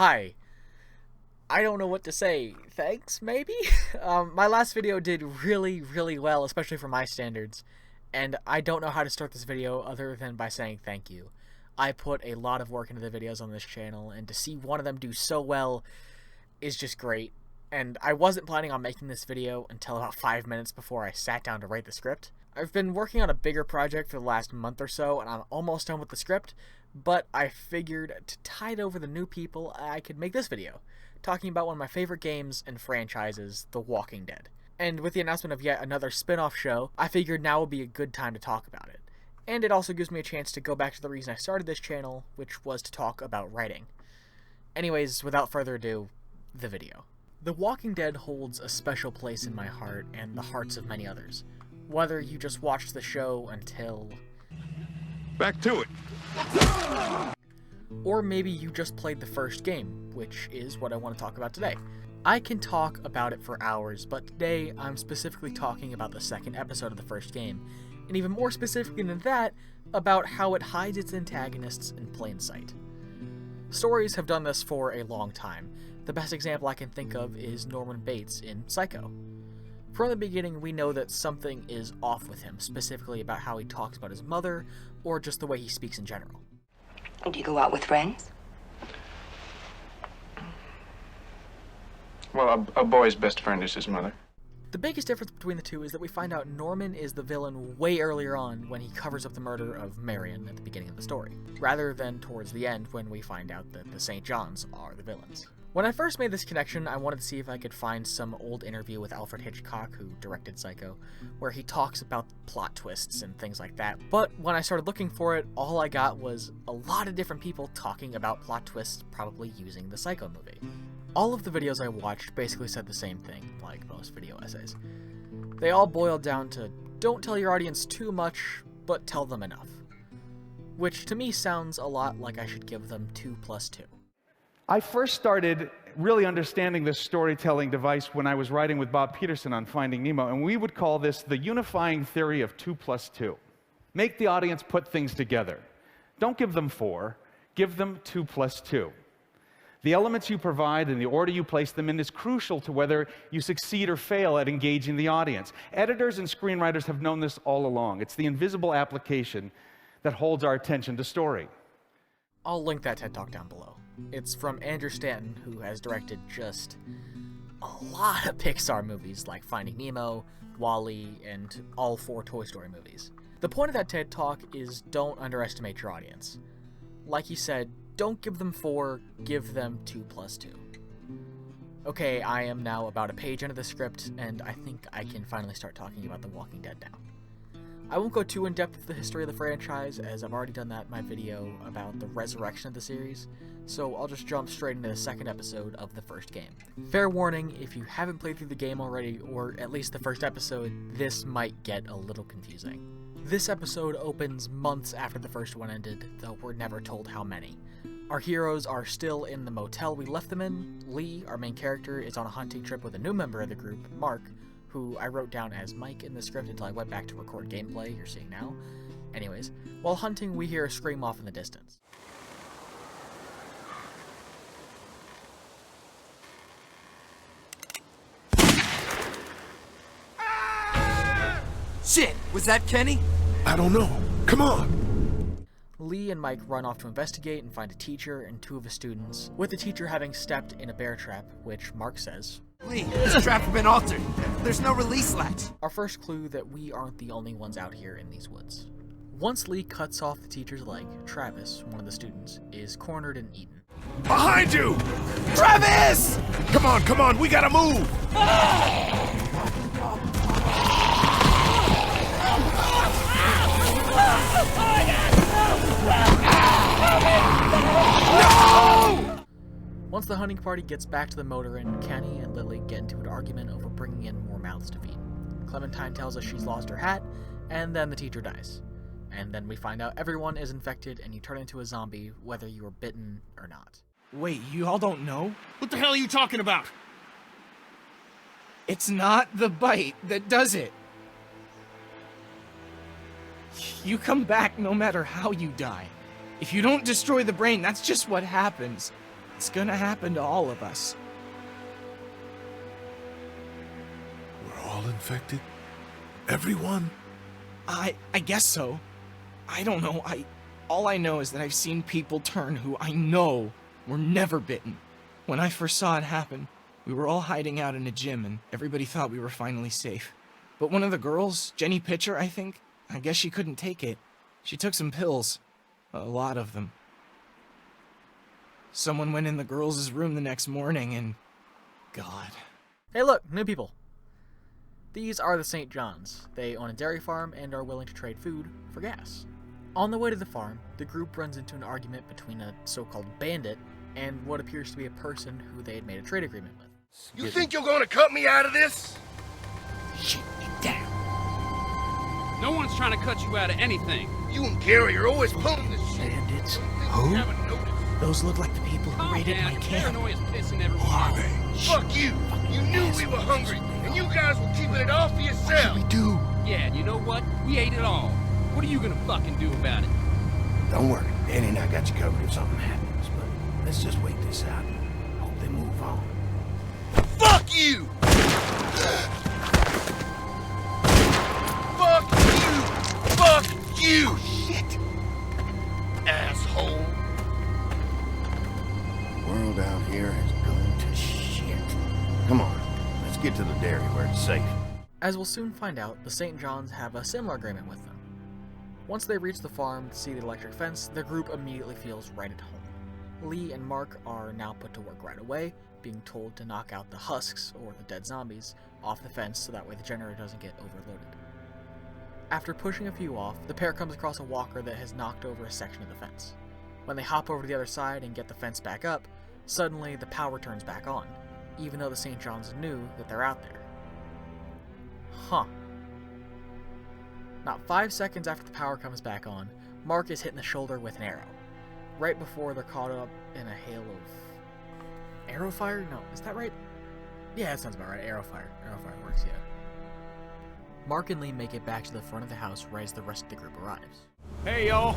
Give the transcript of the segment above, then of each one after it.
Hi. I don't know what to say. Thanks, maybe? My last video did really well, especially for my standards. And I don't know how to start this video other than by saying thank you. I put a lot of work into the videos on this channel, and to see one of them do so well is just great. And I wasn't planning on making this video until about 5 minutes before I sat down to write the script. I've been working on a bigger project for the last month or so, and I'm almost done with the script, but I figured to tide over the new people, I could make this video, talking about one of my favorite games and franchises, The Walking Dead. And with the announcement of yet another spin-off show, I figured now would be a good time to talk about it. And it also gives me a chance to go back to the reason I started this channel, which was to talk about writing. Anyways, without further ado, the video. The Walking Dead holds a special place in my heart and the hearts of many others. Whether you just watched the show until... Back to it! Or maybe you just played the first game, which is what I want to talk about today. I can talk about it for hours, but today I'm specifically talking about the second episode of the first game, and even more specifically than that, about how it hides its antagonists in plain sight. Stories have done this for a long time. The best example I can think of is Norman Bates in Psycho. From the beginning, we know that something is off with him, specifically about how he talks about his mother, or just the way he speaks in general. Do you go out with friends? Well, a boy's best friend is his mother. The biggest difference between the two is that we find out Norman is the villain way earlier on when he covers up the murder of Marion at the beginning of the story, rather than towards the end when we find out that the St. Johns are the villains. When I first made this connection, I wanted to see if I could find some old interview with Alfred Hitchcock, who directed Psycho, where he talks about plot twists and things like that, but when I started looking for it, all I got was a lot of different people talking about plot twists, probably using the Psycho movie. All of the videos I watched basically said the same thing, like most video essays. They all boiled down to, don't tell your audience too much, but tell them enough. Which to me sounds a lot like I should give them 2 + 2. I first started really understanding this storytelling device when I was writing with Bob Peterson on Finding Nemo, and we would call this the Unifying Theory of 2 + 2. Make the audience put things together. Don't give them 4, give them 2 + 2. The elements you provide and the order you place them in is crucial to whether you succeed or fail at engaging the audience. Editors and screenwriters have known this all along. It's the invisible application that holds our attention to story. I'll link that TED Talk down below. It's from Andrew Stanton, who has directed just a lot of Pixar movies like Finding Nemo, WALL-E, and all 4 Toy Story movies. The point of that TED Talk is don't underestimate your audience. Like he said, don't give them 4, give them 2 + 2. Okay, I am now about a page into the script, and I think I can finally start talking about The Walking Dead now. I won't go too in-depth with the history of the franchise, as I've already done that in my video about the resurrection of the series, so I'll just jump straight into the second episode of the first game. Fair warning, if you haven't played through the game already, or at least the first episode, this might get a little confusing. This episode opens months after the first one ended, though we're never told how many. Our heroes are still in the motel we left them in. Lee, our main character, is on a hunting trip with a new member of the group, Mark, who I wrote down as Mike in the script until I went back to record gameplay you're seeing now. Anyways, while hunting, we hear a scream off in the distance. Shit! Was that Kenny? I don't know. Come on! Lee and Mike run off to investigate and find a teacher and 2 of his students, with the teacher having stepped in a bear trap, which Mark says, Lee, this trap has been altered. There's no release latch. our first clue that we aren't the only ones out here in these woods. Once Lee cuts off the teacher's leg, Travis, one of the students, is cornered and eaten. Behind you! Travis! Come on, we gotta move! Once the hunting party gets back to the motor inn, Kenny and Lily get into an argument over bringing in more mouths to feed. Clementine tells us she's lost her hat, and then the teacher dies. And then we find out everyone is infected and you turn into a zombie whether you were bitten or not. Wait, you all don't know? What the hell are you talking about? It's not the bite that does it. You come back no matter how you die. If you don't destroy the brain, that's just what happens. It's gonna happen to all of us. We're all infected? Everyone? I guess so. I don't know. All I know is that I've seen people turn who I know were never bitten. When I first saw it happen, we were all hiding out in a gym and everybody thought we were finally safe. But one of the girls, Jenny Pitcher, I think, I guess she couldn't take it. She took some pills. A lot of them. Someone went in the girls' room the next morning and... God. Hey look, new people. These are the St. Johns. They own a dairy farm and are willing to trade food for gas. On the way to the farm, the group runs into an argument between a so-called bandit and what appears to be a person who they had made a trade agreement with. You think you're gonna cut me out of this? Shit, get down. No one's trying to cut you out of anything. You and Gary are always pulling this shit. Bandits? Who? Haven't noticed. Those look like the people who Calm raided down, my your camp. paranoia's pissing everyone Who are off. they? Fuck you! You knew we were hungry, and you guys were keeping it all for yourself. We do. Yeah, and you know what? We ate it all. What are you gonna fucking do about it? Don't worry, Danny and I got you covered if something happens, but let's just wait this out. Hope they move on. Fuck you! Fuck you! Fuck you! Shit! Asshole! The world out here has gone to shit. Come on, let's get to the dairy where it's safe. As we'll soon find out, the St. Johns have a similar agreement with them. Once they reach the farm to see the electric fence, the group immediately feels right at home. Lee and Mark are now put to work right away, being told to knock out the husks, or the dead zombies, off the fence so that way the generator doesn't get overloaded. After pushing a few off, the pair comes across a walker that has knocked over a section of the fence. When they hop over to the other side and get the fence back up, suddenly the power turns back on, even though the St. Johns knew that they're out there. Huh. Not 5 seconds after the power comes back on, Mark is hit in the shoulder with an arrow, right before they're caught up in a hail of... arrow fire? No, is that right? Yeah, that sounds about right. Arrow fire. Arrow fire works, yeah. Mark and Lee make it back to the front of the house right as the rest of the group arrives. Hey, y'all.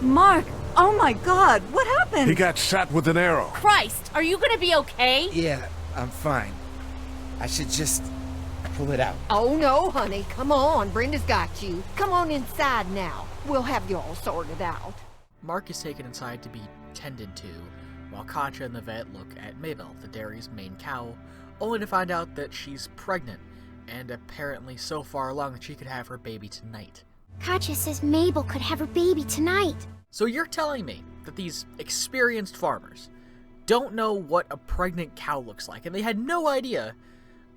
Mark! Oh my god, what happened? He got shot with an arrow. Christ, are you gonna be okay? Yeah, I'm fine. I should just pull it out. Oh no, honey, come on. Brenda's got you. Come on inside now. We'll have you all sorted out. Mark is taken inside to be tended to, while Katja and the vet look at Mabel, the dairy's main cow, only to find out that she's pregnant, and apparently so far along that she could have her baby tonight. Katja says Mabel could have her baby tonight. So you're telling me that these experienced farmers don't know what a pregnant cow looks like, and they had no idea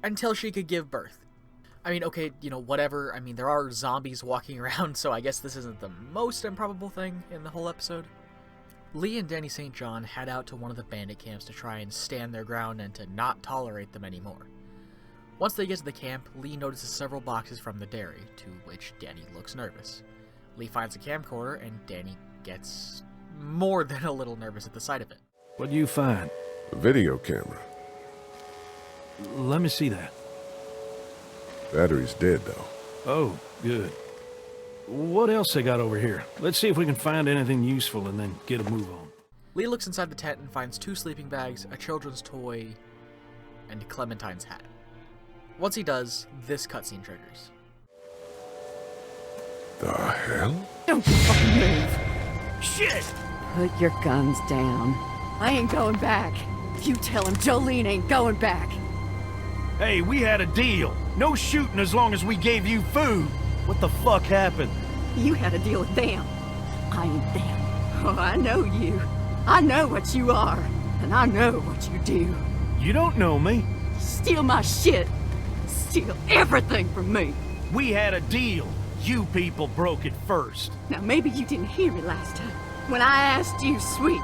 until she could give birth. I mean, okay, you know, whatever. I mean, there are zombies walking around, so I guess this isn't the most improbable thing in the whole episode. Lee and Danny St. John head out to one of the bandit camps to try and stand their ground and to not tolerate them anymore. Once they get to the camp, Lee notices several boxes from the dairy, to which Danny looks nervous. Lee finds a camcorder, and Danny gets more than a little nervous at the sight of it. What'd you find? A video camera. Let me see that. Battery's dead, though. Oh, good. What else they got over here? Let's see if we can find anything useful and then get a move on. Lee looks inside the tent and finds 2 sleeping bags, a children's toy, and Clementine's hat. Once he does, this cutscene triggers. The hell? Don't fucking move. Shit! Put your guns down. I ain't going back. You tell him Jolene ain't going back. Hey, we had a deal. No shooting as long as we gave you food. What the fuck happened? You had a deal with them. I ain't them. Oh, I know you. I know what you are. And I know what you do. You don't know me. Steal my shit. Steal everything from me. We had a deal. You people broke it first. Now maybe you didn't hear me last time. When I asked you, sweet,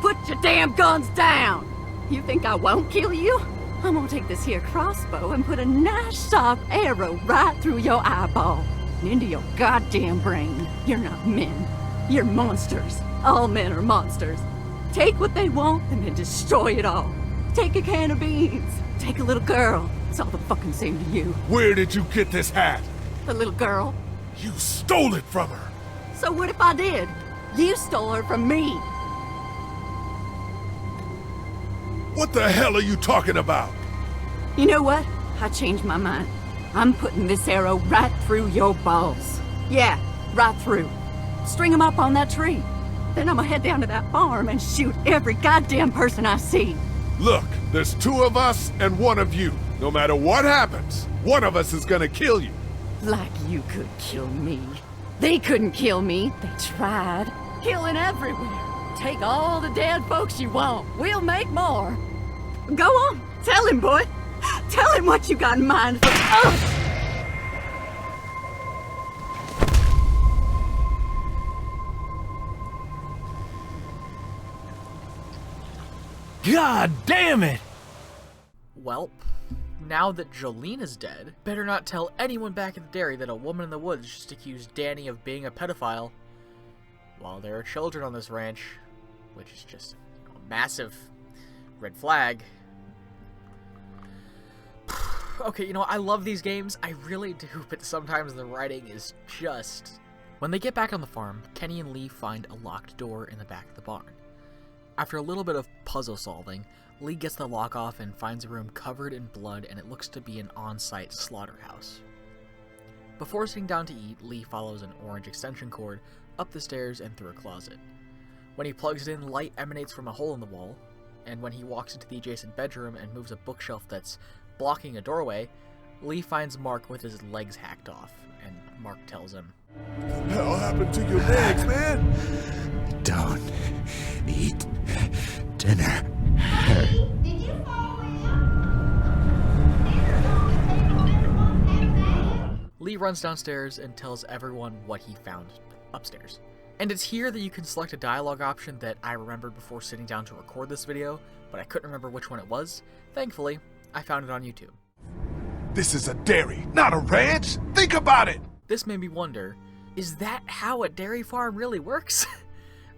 put your damn guns down. You think I won't kill you? I'm gonna take this here crossbow and put a nice sharp arrow right through your eyeball and into your goddamn brain. You're not men. You're monsters. All men are monsters. Take what they want and then destroy it all. Take a can of beans. Take a little girl. It's all the fucking same to you. Where did you get this hat? The little girl. You stole it from her. So what if I did? You stole her from me. What the hell are you talking about? You know what? I changed my mind. I'm putting this arrow right through your balls. Yeah, right through. String them up on that tree. Then I'm gonna head down to that farm and shoot every goddamn person I see. Look, there's 2 of us and 1 of you. No matter what happens, one of us is gonna kill you. Like you could kill me. They couldn't kill me. They tried. Killing everywhere. Take all the dead folks you want. We'll make more. Go on. Tell him, boy. Tell him what you got in mind for us. God damn it! Welp, now that Jolene is dead, better not tell anyone back at the dairy that a woman in the woods just accused Danny of being a pedophile. While there are children on this ranch, which is just a massive red flag. Okay, I love these games, I really do, but sometimes the writing is just... When they get back on the farm, Kenny and Lee find a locked door in the back of the barn. After a little bit of puzzle solving, Lee gets the lock off and finds a room covered in blood, and it looks to be an on-site slaughterhouse. Before sitting down to eat, Lee follows an orange extension cord up the stairs and through a closet. When he plugs it in, light emanates from a hole in the wall, and when he walks into the adjacent bedroom and moves a bookshelf that's blocking a doorway, Lee finds Mark with his legs hacked off, and Mark tells him, What the hell happened to your legs, man? Don't eat dinner. Did you follow Lee runs downstairs and tells everyone what he found upstairs. And it's here that you can select a dialogue option that I remembered before sitting down to record this video, but I couldn't remember which one it was. Thankfully, I found it on YouTube. This is a dairy, not a ranch. Think about it. This made me wonder, is that how a dairy farm really works?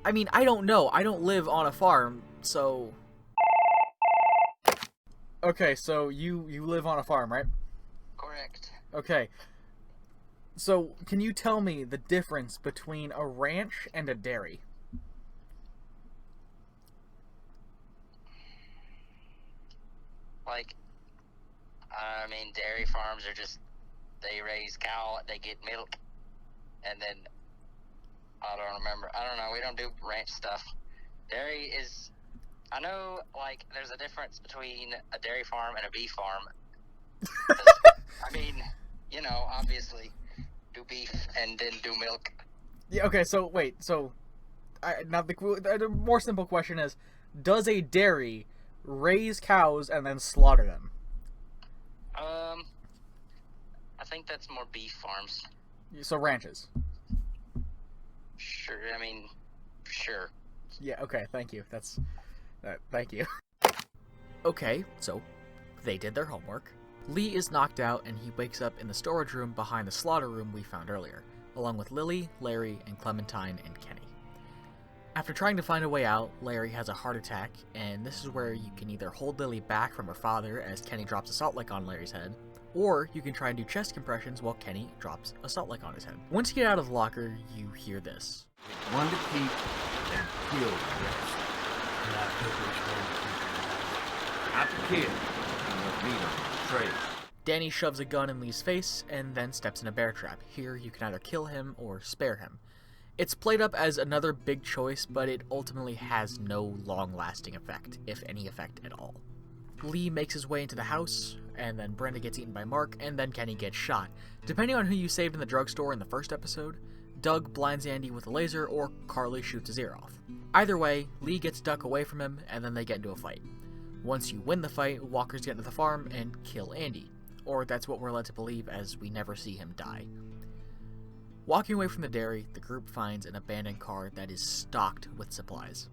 I mean, I don't know. I don't live on a farm, so... Okay, so you live on a farm, right? Correct. Okay. So, can you tell me the difference between a ranch and a dairy? Like, I mean, dairy farms are just, they raise cow, they get milk, and then, I don't know, we don't do ranch stuff. Dairy is, I know, like, there's a difference between a dairy farm and a beef farm. I mean, obviously, do beef and then do milk. Yeah, okay, so, wait, so, now the more simple question is, does a dairy raise cows and then slaughter them? I think that's more beef farms. So ranches. Sure, I mean, sure. Yeah, okay, thank you. Thank you. Okay, so they did their homework. Lee is knocked out and he wakes up in the storage room behind the slaughter room we found earlier, along with Lily, Larry, and Clementine and Kenny. After trying to find a way out, Larry has a heart attack, and this is where you can either hold Lily back from her father as Kenny drops a salt lick on Larry's head, or you can try and do chest compressions while Kenny drops a salt lick on his head. Once you get out of the locker, you hear this. One to keep and kill the rest. Not the kid. You must meet him on the trail. Danny shoves a gun in Lee's face and then steps in a bear trap. Here you can either kill him or spare him. It's played up as another big choice, but it ultimately has no long-lasting effect, if any effect at all. Lee makes his way into the house, and then Brenda gets eaten by Mark, and then Kenny gets shot. Depending on who you saved in the drugstore in the first episode, Doug blinds Andy with a laser, or Carly shoots his ear off. Either way, Lee gets Duck away from him, and then they get into a fight. Once you win the fight, walkers get into the farm and kill Andy, or that's what we're led to believe as we never see him die. Walking away from the dairy, the group finds an abandoned car that is stocked with supplies.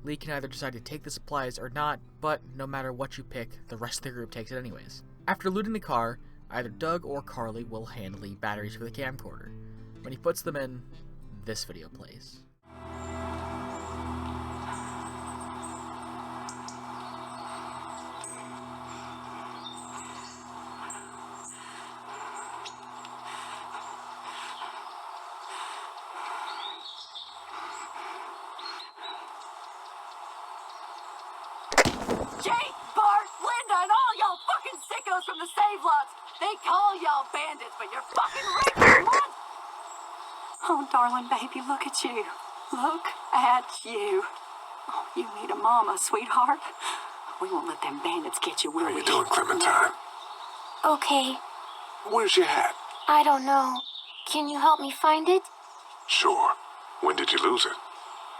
Lee can either decide to take the supplies or not, but no matter what you pick, the rest of the group takes it anyways. After looting the car, either Doug or Carly will hand Lee batteries for the camcorder. When he puts them in, this video plays. Jake, Bart, Linda, and all y'all fucking sickos from the save lots. They call y'all bandits, but you're fucking raping one. Oh, darling baby, look at you. Look at you. Oh, you need a mama, sweetheart. We won't let them bandits get you, will we? How you doing, Clementine? Okay, Where's your hat? I don't know. Can you help me find it? Sure. When did you lose it?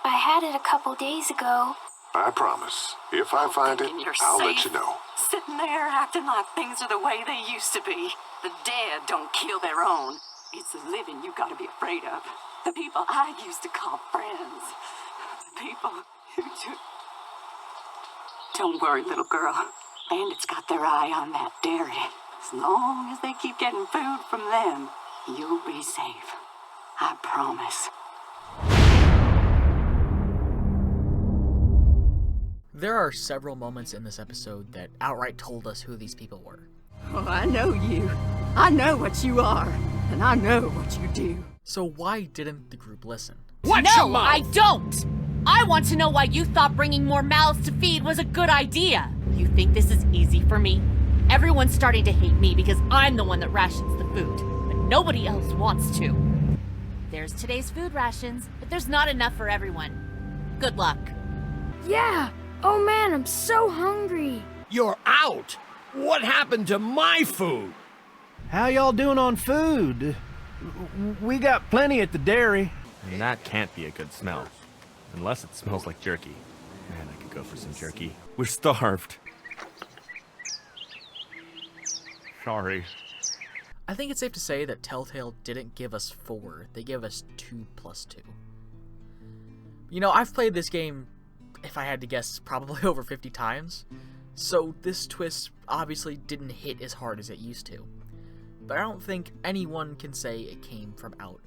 I had it a couple days ago. I promise. If I find it, Thinking you're I'll safe. let you know. Sitting there acting like things are the way they used to be. The dead don't kill their own. It's the living you gotta be afraid of. The people I used to call friends. The people who took... Don't worry, little girl. Bandits got their eye on that dairy. As long as they keep getting food from them, you'll be safe. I promise. There are several moments in this episode that outright told us who these people were. Oh, I know you. I know what you are. And I know what you do. So why didn't the group listen? No, I don't! I want to know why you thought bringing more mouths to feed was a good idea. You think this is easy for me? Everyone's starting to hate me because I'm the one that rations the food, but nobody else wants to. There's today's food rations, but there's not enough for everyone. Good luck. Yeah. Oh man, I'm so hungry. You're out! What happened to my food? How y'all doing on food? We got plenty at the dairy. And that can't be a good smell. Unless it smells like jerky. Man, I could go for some jerky. We're starved. Sorry. I think it's safe to say that Telltale didn't give us 4, they gave us 2 + 2. You know, I've played this game, if I had to guess, probably over 50 times, so this twist obviously didn't hit as hard as it used to. But I don't think anyone can say it came from out